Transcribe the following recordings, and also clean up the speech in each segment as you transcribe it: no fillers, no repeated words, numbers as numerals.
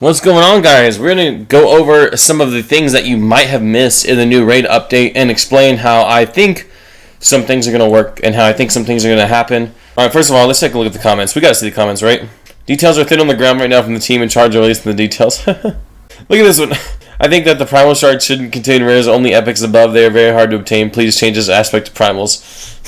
What's going on, guys? We're going to go over some of the things that you might have missed in the new raid update and explain how I think some things are going to work and how I think some things are going to happen. Alright, first of all, let's take a look at the comments. We got to see the comments, right? Details are thin on the ground right now from the team in charge of releasing the details. Look at this one. I think that the primal shards shouldn't contain rares, only epics above. They are very hard to obtain. Please change this aspect to primals.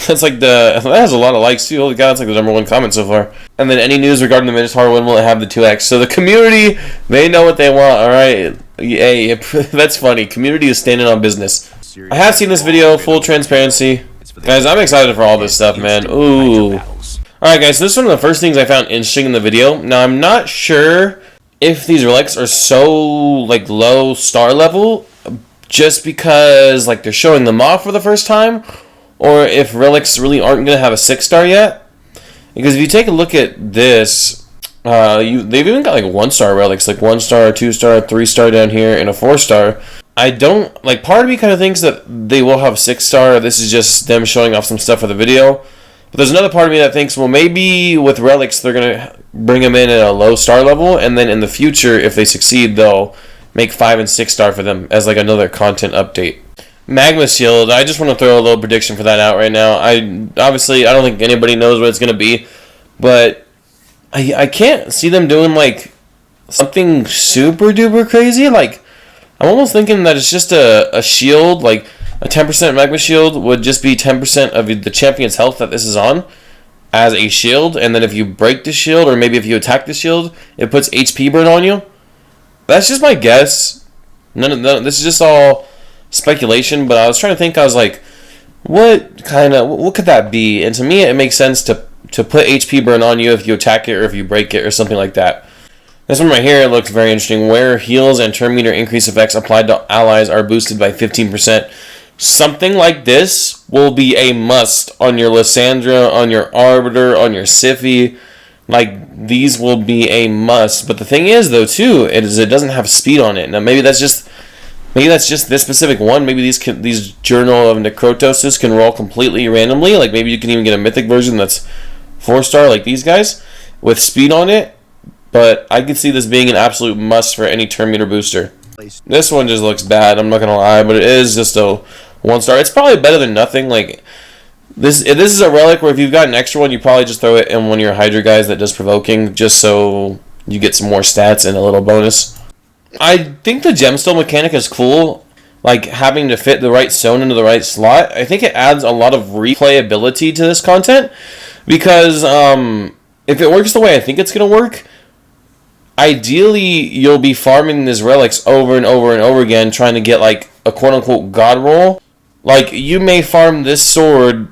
That has a lot of likes too. Holy god, that's like the #1 comment so far. And then any news regarding the Minotaur, when will it have the 2x? So the community, they know what they want, alright? Hey, that's funny. Community is standing on business. I have seen this video, full transparency. Guys, I'm excited for all this stuff, man. Ooh. Alright guys, so this is one of the first things I found interesting in the video. Now, I'm not sure if these relics are so low star level just because they're showing them off for the first time, or if relics really aren't going to have a 6-star yet. Because if you take a look at this, they've even got 1-star relics, 1-star, 2-star, 3-star down here, and a 4-star. I don't, part of me kind of thinks that they will have 6-star. This is just them showing off some stuff for the video. But there's another part of me that thinks, well, maybe with relics they're going to bring them in at a low star level, and then in the future, if they succeed, they'll make 5 and 6-star for them as another content update. Magma Shield, I just want to throw a little prediction for that out right now. I don't think anybody knows what it's going to be, but I can't see them doing something super duper crazy. I'm almost thinking that it's just a shield, a 10% Magma Shield would just be 10% of the champion's health that this is on as a shield, and then if you break the shield, or maybe if you attack the shield, it puts HP burn on you. That's just my guess. This is just all speculation, but I was trying to think, I was what could that be? And to me, it makes sense to put HP burn on you if you attack it or if you break it or something like that. This one right here looks very interesting, where heals and turn meter increase effects applied to allies are boosted by 15%. Something like this will be a must on your Lissandra, on your Arbiter, on your Siphi. These will be a must. But the thing is, though, too, it doesn't have speed on it. Now, maybe that's just this specific one. Maybe these Journal of Necrotosis can roll completely randomly. Maybe you can even get a mythic version that's 4-star, like these guys, with speed on it. But I could see this being an absolute must for any turn meter booster. This one just looks bad, I'm not gonna lie, but it is just a 1-star. It's probably better than nothing. This is a relic where if you've got an extra one, you probably just throw it in one of your Hydra guys that does provoking, just so you get some more stats and a little bonus. I think the gemstone mechanic is cool, having to fit the right stone into the right slot. I think it adds a lot of replayability to this content, because if it works the way I think it's gonna work, ideally you'll be farming these relics over and over and over again, trying to get a quote-unquote god roll. You may farm this sword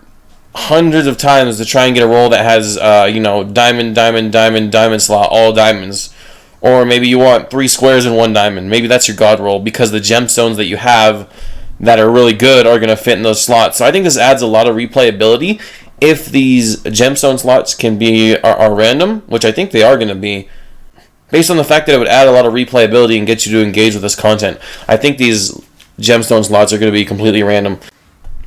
hundreds of times to try and get a roll that has diamond, diamond, diamond, diamond slot, all diamonds. Or maybe you want 3 squares and 1 diamond. Maybe that's your god roll, because the gemstones that you have that are really good are going to fit in those slots. So I think this adds a lot of replayability. If these gemstone slots are random, which I think they are going to be, based on the fact that it would add a lot of replayability and get you to engage with this content, I think these gemstone slots are going to be completely random.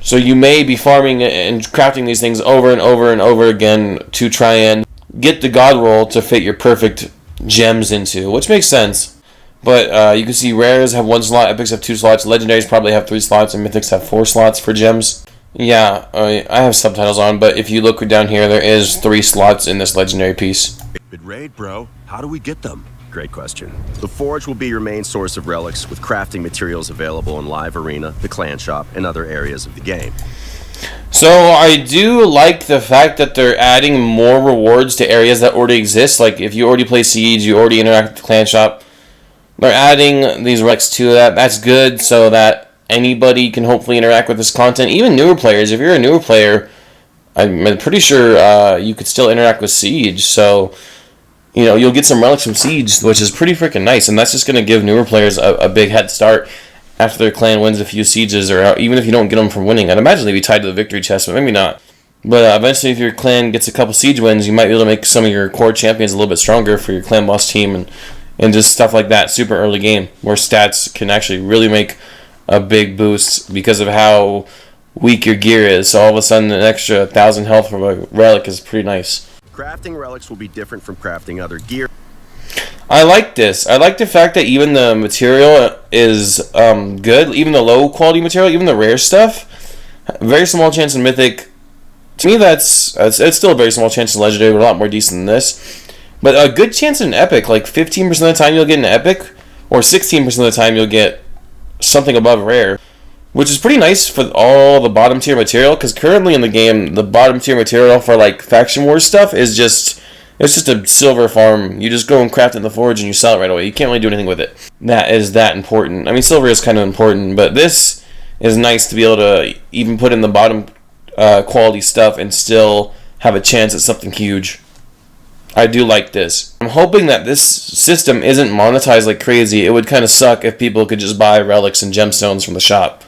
So you may be farming and crafting these things over and over and over again to try and get the god roll to fit your perfect gems into, which makes sense. But you can see rares have 1 slot, epics have 2 slots, legendaries probably have 3 slots, and mythics have 4 slots for gems. Yeah, I have subtitles on, but if you look down here, there is 3 slots in this legendary piece. Raid, bro. How do we get them? Great question. The Forge will be your main source of relics, with crafting materials available in Live Arena, the Clan Shop, and other areas of the game. So I do like the fact that they're adding more rewards to areas that already exist. If you already play Siege, you already interact with the Clan Shop, they're adding these relics to that. That's good, so that anybody can hopefully interact with this content. Even newer players. If you're a newer player, I'm pretty sure you could still interact with Siege. So you'll get some relics from Siege, which is pretty freaking nice, and that's just going to give newer players a big head start after their clan wins a few sieges, or even if you don't get them from winning. I'd imagine they'd be tied to the victory chest, but maybe not. But eventually, if your clan gets a couple Siege wins, you might be able to make some of your core champions a little bit stronger for your clan boss team, and just stuff like that, super early game, where stats can actually really make a big boost because of how weak your gear is. So all of a sudden, an extra 1,000 health from a relic is pretty nice. Crafting relics will be different from crafting other gear. I like this. I like the fact that even the material is good, even the low quality material, even the rare stuff. Very small chance in Mythic. To me, that's it's still a very small chance in Legendary, but a lot more decent than this. But a good chance in Epic, like 15% of the time you'll get an Epic, or 16% of the time you'll get something above rare, which is pretty nice for all the bottom tier material. Because currently in the game, the bottom tier material for like Faction Wars stuff is just a silver farm. You just go and craft it in the forge and you sell it right away. You can't really do anything with it. That is that important. I mean, silver is kind of important, but this is nice to be able to even put in the bottom quality stuff and still have a chance at something huge. I do like this. I'm hoping that this system isn't monetized like crazy. It would kind of suck if people could just buy relics and gemstones from the shop.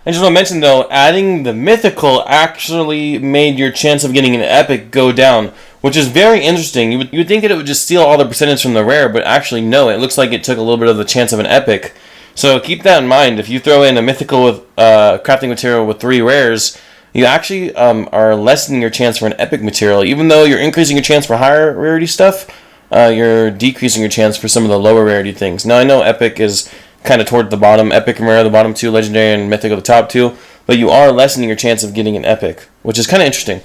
I just want to mention though, adding the mythical actually made your chance of getting an epic go down, which is very interesting. You would think that it would just steal all the percentage from the rare, but actually no, it looks like it took a little bit of the chance of an epic. So keep that in mind. If you throw in a mythical with crafting material with 3 rares, you actually are lessening your chance for an epic material. Even though you're increasing your chance for higher rarity stuff, you're decreasing your chance for some of the lower rarity things. Now I know epic is kind of toward the bottom. Epic and rare are the bottom 2, legendary and mythic are the top 2, but you are lessening your chance of getting an epic, which is kind of interesting.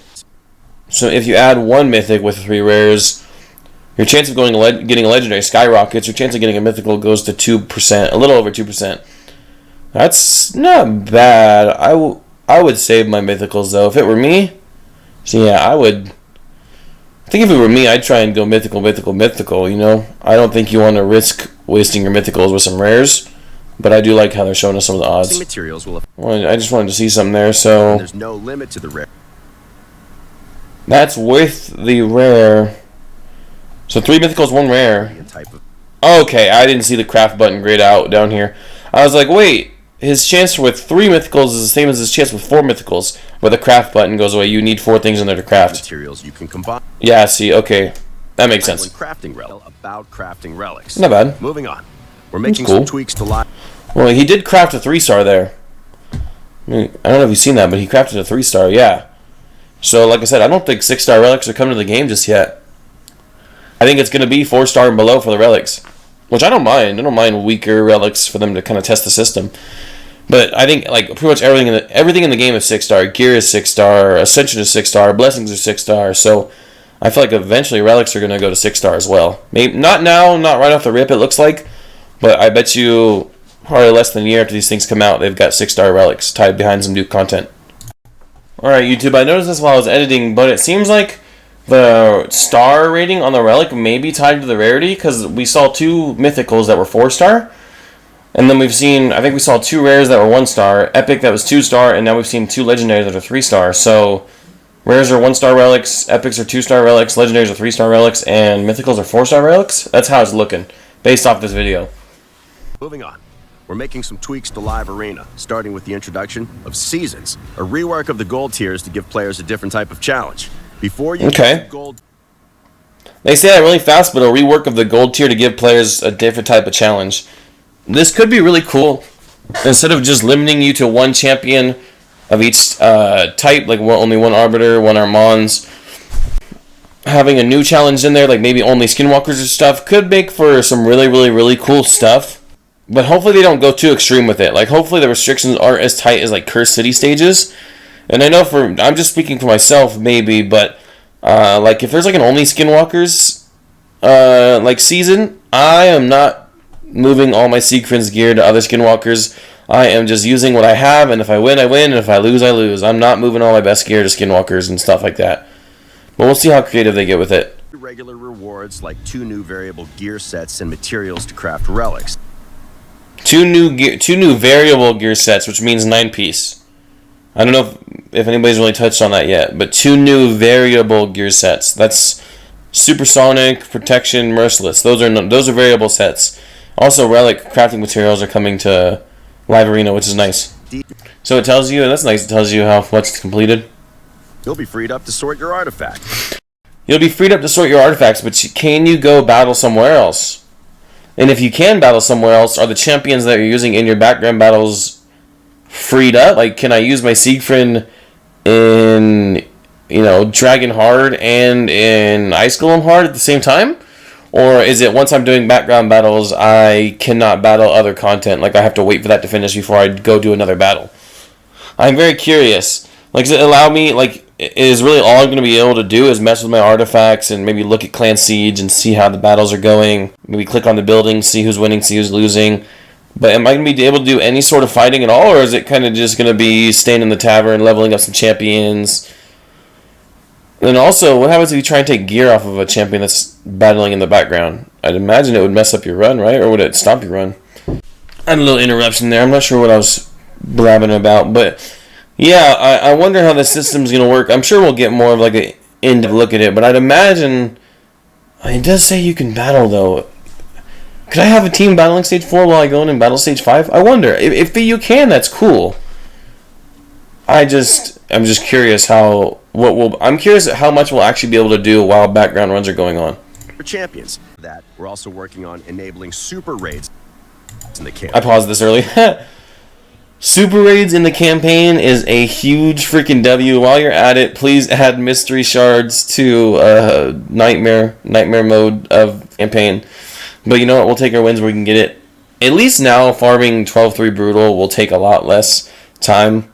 So if you add 1 mythic with 3 rares, your chance of getting a legendary skyrockets. Your chance of getting a mythical goes to 2%, a little over 2%. That's not bad. I would save my mythicals though. If it were me, so yeah, I think if it were me, I'd try and go mythical, you know? I don't think you want to risk wasting your mythicals with some rares, but I do like how they're showing us some of the odds. Materials will Well, I just wanted to see something there, so... There's no limit to the rare. That's with the rare. So 3 mythicals, 1 rare. Okay, I didn't see the craft button grayed out down here. I was like, wait, his chance with 3 mythicals is the same as his chance with 4 mythicals, where the craft button goes away. You need 4 things in there to craft. Materials you can combine. Yeah, see, okay. That makes sense. Crafting about crafting relics. Not bad. Moving on. We're making some tweaks to live. Well, he did craft a 3-star there. I don't know if you've seen that, but he crafted a 3-star, yeah. So, like I said, I don't think 6-star relics are coming to the game just yet. I think it's going to be 4-star and below for the relics, which I don't mind. I don't mind weaker relics for them to kind of test the system. But I think like pretty much everything in the game is 6-star. Gear is 6-star. Ascension is 6-star. Blessings are 6-star. So I feel like eventually relics are going to go to 6-star as well. Maybe not now, not right off the rip. It looks like, but I bet you probably less than a year after these things come out, they've got 6-star relics tied behind some new content. Alright, YouTube, I noticed this while I was editing, but it seems like the star rating on the relic may be tied to the rarity, because we saw 2 mythicals that were 4-star, and then we've seen, I think we saw 2 rares that were 1-star, epic that was 2-star, and now we've seen 2 legendaries that are 3-star. So rares are 1-star relics, epics are 2-star relics, legendaries are 3-star relics, and mythicals are 4-star relics. That's how it's looking, based off this video. Moving on. We're making some tweaks to Live Arena, starting with the introduction of Seasons, a rework of the gold tiers to give players a different type of challenge. Before you get gold... They say that really fast, but a rework of the gold tier to give players a different type of challenge. This could be really cool. Instead of just limiting you to 1 champion of each type, like only 1 Arbiter, 1 Armands, having a new challenge in there, like maybe only Skinwalkers or stuff, could make for some really, really, really cool stuff. But hopefully they don't go too extreme with it. Like, hopefully the restrictions aren't as tight as, like, Cursed City stages. And I know I'm just speaking for myself, maybe, but, like, if there's, like, an only Skinwalkers, like, season, I am not moving all my Siegfried's gear to other Skinwalkers. I am just using what I have, and if I win, I win, and if I lose, I lose. I'm not moving all my best gear to Skinwalkers and stuff like that. But we'll see how creative they get with it. Regular rewards, like 2 new variable gear sets and materials to craft relics. 2 new variable gear sets, which means 9-piece. I don't know if anybody's really touched on that yet, but 2 new variable gear sets. That's Supersonic, Protection, Merciless. Those are variable sets. Also, relic crafting materials are coming to Live Arena, which is nice. So it tells you, and that's nice, it tells you how much it's completed. You'll be freed up to sort your artifact. You'll be freed up to sort your artifacts, but can you go battle somewhere else? And if you can battle somewhere else, are the champions that you're using in your background battles freed up? Like, can I use my Siegfried in, Dragon Hard and in Ice Golem Hard at the same time? Or is it once I'm doing background battles, I cannot battle other content? Like, I have to wait for that to finish before I go do another battle. I'm very curious. Like, does it allow me, like, is really all I'm going to be able to do is mess with my artifacts and maybe look at Clan Siege and see how the battles are going. Maybe click on the buildings, see who's winning, see who's losing. But am I going to be able to do any sort of fighting at all? Or is it kind of just going to be staying in the tavern, leveling up some champions? And also, what happens if you try and take gear off of a champion that's battling in the background? I'd imagine it would mess up your run, right? Or would it stop your run? I had a little interruption there. I'm not sure what I was blabbing about. But, yeah, I wonder how the system's going to work. I'm sure we'll get more of like an in-depth look at it. But I'd imagine... It does say you can battle, though. Could I have a team battling Stage 4 while I go in and battle Stage 5? I wonder. If you can, that's cool. I'm just curious I'm curious how much we'll actually be able to do while background runs are going on. For champions, that we're also working on enabling super raids in the campaign. I paused this early. Super raids in the campaign is a huge freaking W. While you're at it, please add mystery shards to nightmare mode of campaign. But you know what? We'll take our wins where we can get it. At least now, farming 12-3 Brutal will take a lot less time.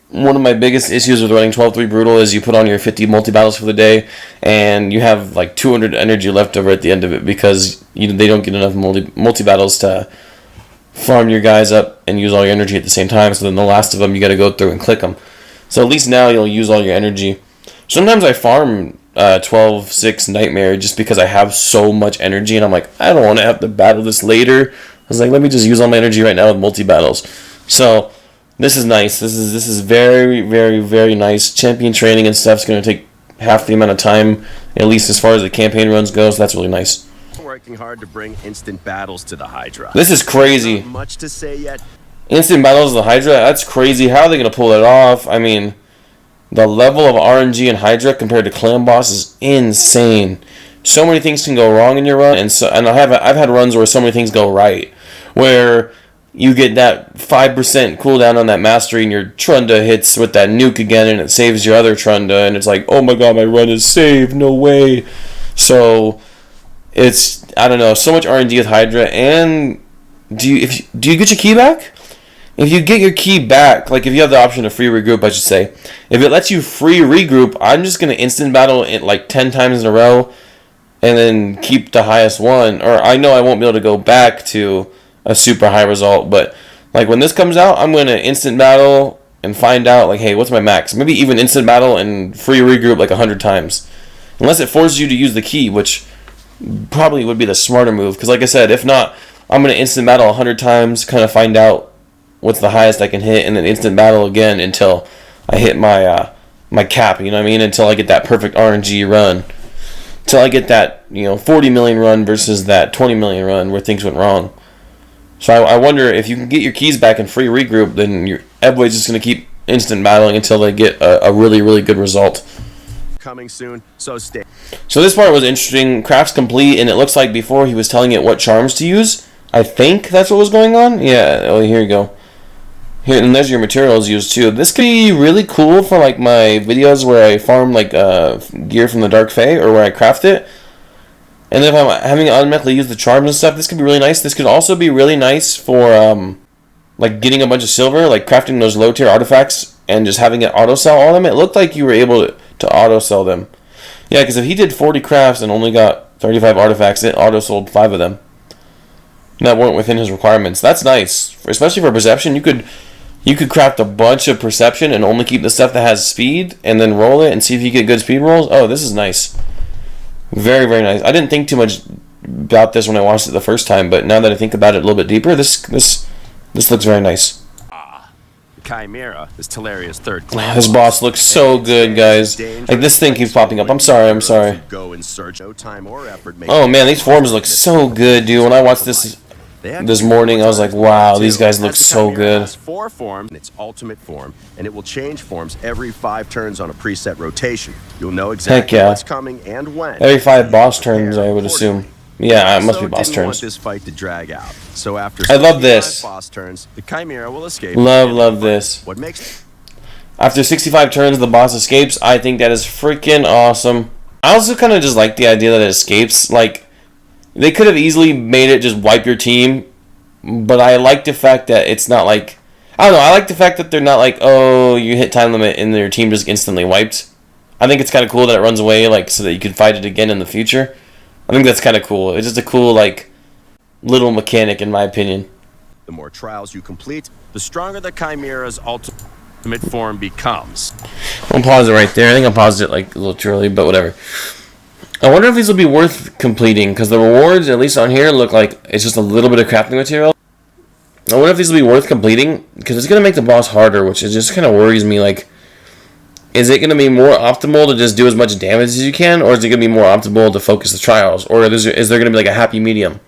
One of my biggest issues with running 12-3 Brutal is you put on your 50 multi-battles for the day, and you have like 200 energy left over at the end of it because they don't get enough multi-battles to farm your guys up and use all your energy at the same time. So then the last of them, you got to go through and click them. So at least now you'll use all your energy. Sometimes I farm 12-6 Nightmare just because I have so much energy, and I'm like, I don't want to have to battle this later. I was like, let me just use all my energy right now with multi-battles. So... This is nice. This is very, very, very nice. Champion training and stuff's going to take half the amount of time, at least as far as the campaign runs goes. That's really nice. Working hard to bring instant battles to the Hydra. This is crazy. Not much to say yet. Instant battles to the Hydra? That's crazy. How are they going to pull it off? I mean, the level of RNG in Hydra compared to Clan Boss is insane. So many things can go wrong in your run, and I've had runs where so many things go right, where you get that 5% cooldown on that mastery and your Trunda hits with that nuke again and it saves your other Trunda and it's like, oh my god, my run is saved, no way. So it's, I don't know, so much RNG with Hydra. And do you get your key back? If you get your key back, like if you have the option to free regroup, I should say, if it lets you free regroup, I'm just going to instant battle it like 10 times in a row and then keep the highest one. Or I know I won't be able to go back to a super high result, but like when this comes out, I'm going to instant battle and find out like, hey, what's my max? Maybe even instant battle and free regroup like 100 times. Unless it forces you to use the key, which probably would be the smarter move. Because like I said, if not, I'm going to instant battle 100 times, kind of find out what's the highest I can hit, and then instant battle again until I hit my my cap, you know what I mean? Until I get that perfect RNG run. Until I get that, 40 million run versus that 20 million run where things went wrong. So I wonder if you can get your keys back and free regroup, then everybody's just going to keep instant battling until they get a really, really good result. Coming soon, so stay. So this part was interesting. Craft's complete, and it looks like before he was telling it what charms to use. I think that's what was going on. Yeah, oh, here you go. Here, and there's your materials used too. This could be really cool for like my videos where I farm like gear from the Dark Fae, or where I craft it. And then if I'm having it automatically use the charms and stuff, this could be really nice. This could also be really nice for like getting a bunch of silver, like crafting those low tier artifacts and just having it auto sell all of them. It looked like you were able to auto sell them. Yeah, because if he did 40 crafts and only got 35 artifacts, it auto sold 5 of them. And that weren't within his requirements. That's nice, especially for perception. You could craft a bunch of perception and only keep the stuff that has speed, and then roll it and see if you get good speed rolls. Oh, this is nice. Very, very nice. I didn't think too much about this when I watched it the first time, but now that I think about it a little bit deeper, this looks very nice. Chimera is Teleria's third class. This boss looks so good, guys. Like, this thing keeps popping up. I'm sorry. Oh man, these forms look so good, dude. When I watched this morning, I was like, wow, these guys look so good. It has 4 forms in its ultimate form, and it will change forms every 5 turns on a preset rotation. You'll know exactly what's coming and when. Every 5 boss turns, I would assume. Yeah, it must be boss turns. Want this fight to drag out. So after I love this. boss turns, the Chimera will escape. Love this. What makes After 65 turns, the boss escapes. I think that is freaking awesome. I also kind of just like the idea that it escapes. Like, They could have easily made it just wipe your team, but I like the fact that it's not like, I don't know, I like the fact that they're not like, oh, you hit time limit and your team just instantly wiped. I think it's kind of cool that it runs away, like, so that you can fight it again in the future. I think that's kind of cool. It's just a cool, like, little mechanic, in my opinion. The more trials you complete, the stronger the Chimera's ultimate form becomes. I'll pause it right there. I think I paused it, like, a little too early, but whatever. I wonder if these will be worth completing, because the rewards, at least on here, look like it's just a little bit of crafting material. I wonder if these will be worth completing, because it's going to make the boss harder, which is just kind of worries me. Like, is it going to be more optimal to just do as much damage as you can, or is it going to be more optimal to focus the trials, or is there going to be like a happy medium?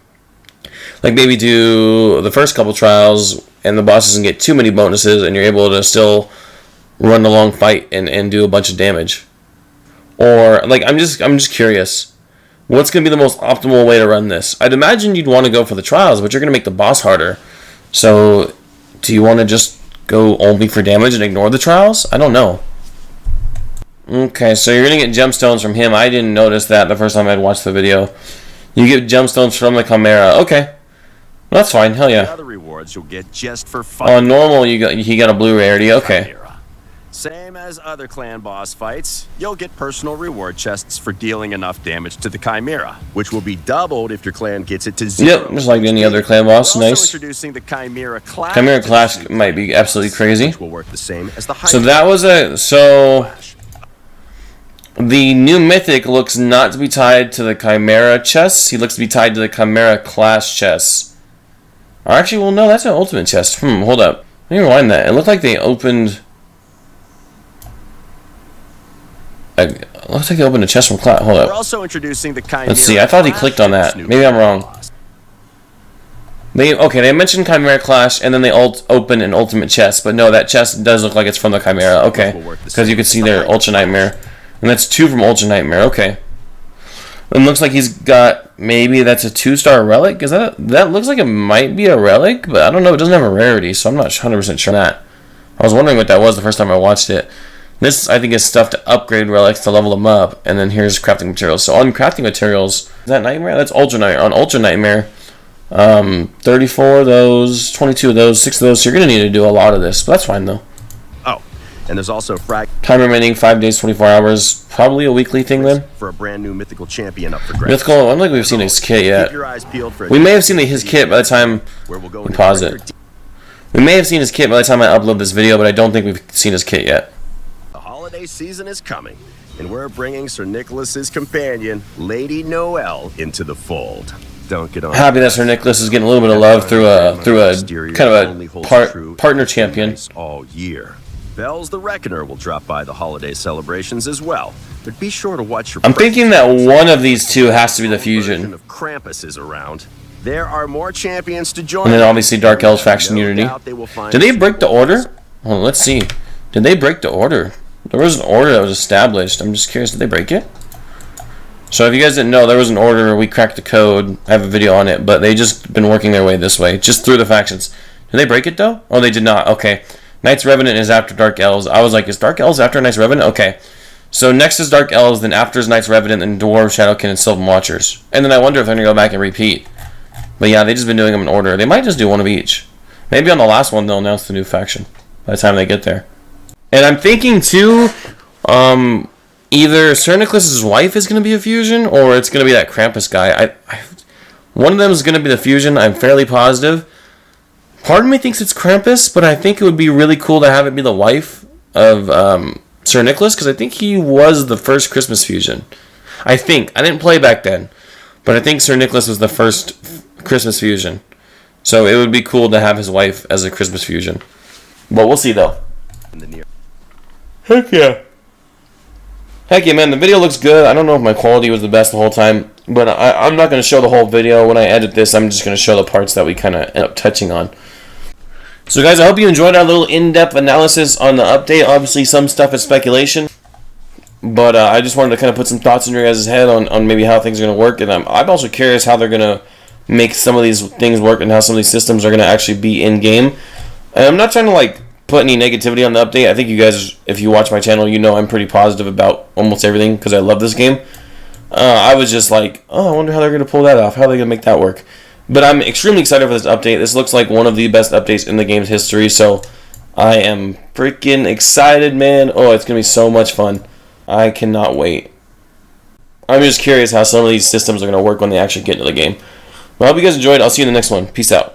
Like maybe do the first couple trials, and the boss doesn't get too many bonuses, and you're able to still run the long fight and do a bunch of damage. Or, like, I'm just curious. What's going to be the most optimal way to run this? I'd imagine you'd want to go for the trials, but you're going to make the boss harder. So, do you want to just go only for damage and ignore the trials? I don't know. Okay, so you're going to get gemstones from him. I didn't notice that the first time I'd watched the video. You get gemstones from the Chimera. Okay. That's fine. Hell yeah. The other rewards you'll get just for fun. On normal, he got a blue rarity. Okay. Chimera. Same as other clan boss fights, you'll get personal reward chests for dealing enough damage to the Chimera, which will be doubled if your clan gets it to 0. Yep, just like any other clan boss. We're nice. also introducing the Chimera Clash. Chimera Clash might be absolutely crazy. Which will work the same as the So that was the new mythic looks not to be tied to the Chimera chests. He looks to be tied to the Chimera Clash chests. Or actually, well, no, that's an ultimate chest. Hold up. Let me rewind that. It looked like they opened. It looks like they opened a chest from Clash. Hold up. We're also introducing the Chimera. Let's see. I thought he clicked on that. Maybe I'm wrong. They mentioned Chimera Clash, and then they open an ultimate chest. But no, that chest does look like it's from the Chimera. Okay, because you can see their Ultra Nightmare, and that's 2 from Ultra Nightmare. Okay. It looks like he's got, maybe that's a 2-star relic. Is that looks like it might be a relic, but I don't know. It doesn't have a rarity, so I'm not 100% sure on that. I was wondering what that was the first time I watched it. This, I think, is stuff to upgrade relics to level them up. And then here's crafting materials. So on crafting materials, is that Nightmare? That's Ultra Nightmare. On Ultra Nightmare, 34 of those, 22 of those, 6 of those. So you're going to need to do a lot of this, but that's fine, though. Oh, and there's also time remaining, 5 days, 24 hours. Probably a weekly thing, then. For a brand new mythical champion up for grabs. Mythical, I don't think we've seen his kit yet. Keep your eyes peeled for we may have seen his kit by the time we pause it. We may have seen his kit by the time I upload this video, but I don't think we've seen his kit yet. Holiday season is coming, and we're bringing Sir Nicholas's companion, Lady Noelle, into the fold. Don't get on. Happy that Sir Nicholas is getting a little bit of love through a kind of a partner champion. All year. Bells the Reckoner will drop by the holiday celebrations as well, but be sure to watch your. I'm thinking that one of these two has to be the fusion. Of Krampus is around. There are more champions to join. And then obviously Dark Elves faction unity. Did they break the order? Well, let's see. Did they break the order? There was an order that was established. I'm just curious, did they break it? So if you guys didn't know, there was an order. We cracked the code. I have a video on it, but they just been working their way this way, just through the factions. Did they break it, though? Oh, they did not. Okay. Knights Revenant is after Dark Elves. I was like, is Dark Elves after Knights Revenant? Okay. So next is Dark Elves, then after is Knights Revenant, then Dwarves, Shadowkin, and Sylvan Watchers. And then I wonder if they're going to go back and repeat. But yeah, they've just been doing them in order. They might just do one of each. Maybe on the last one, they'll announce the new faction by the time they get there. And I'm thinking, too, either Sir Nicholas's wife is going to be a fusion, or it's going to be that Krampus guy. One of them is going to be the fusion, I'm fairly positive. Part of me thinks it's Krampus, but I think it would be really cool to have it be the wife of Sir Nicholas, because I think he was the first Christmas fusion. I think. I didn't play back then, but I think Sir Nicholas was the first Christmas fusion. So it would be cool to have his wife as a Christmas fusion. But we'll see, though. Heck yeah. Heck yeah, man. The video looks good. I don't know if my quality was the best the whole time, but I'm not going to show the whole video. When I edit this, I'm just going to show the parts that we kind of end up touching on. So, guys, I hope you enjoyed our little in-depth analysis on the update. Obviously, some stuff is speculation, but I just wanted to kind of put some thoughts in your guys' head on maybe how things are going to work. And I'm also curious how they're going to make some of these things work and how some of these systems are going to actually be in-game. And I'm not trying to, put any negativity on the update. I think you guys, if you watch my channel, you know I'm pretty positive about almost everything because I love this game. I was just like, oh, I wonder how they're going to pull that off. How are they going to make that work? But I'm extremely excited for this update. This looks like one of the best updates in the game's history, so I am freaking excited, man. Oh, it's going to be so much fun. I cannot wait. I'm just curious how some of these systems are going to work when they actually get into the game. Well, I hope you guys enjoyed. I'll see you in the next one. Peace out.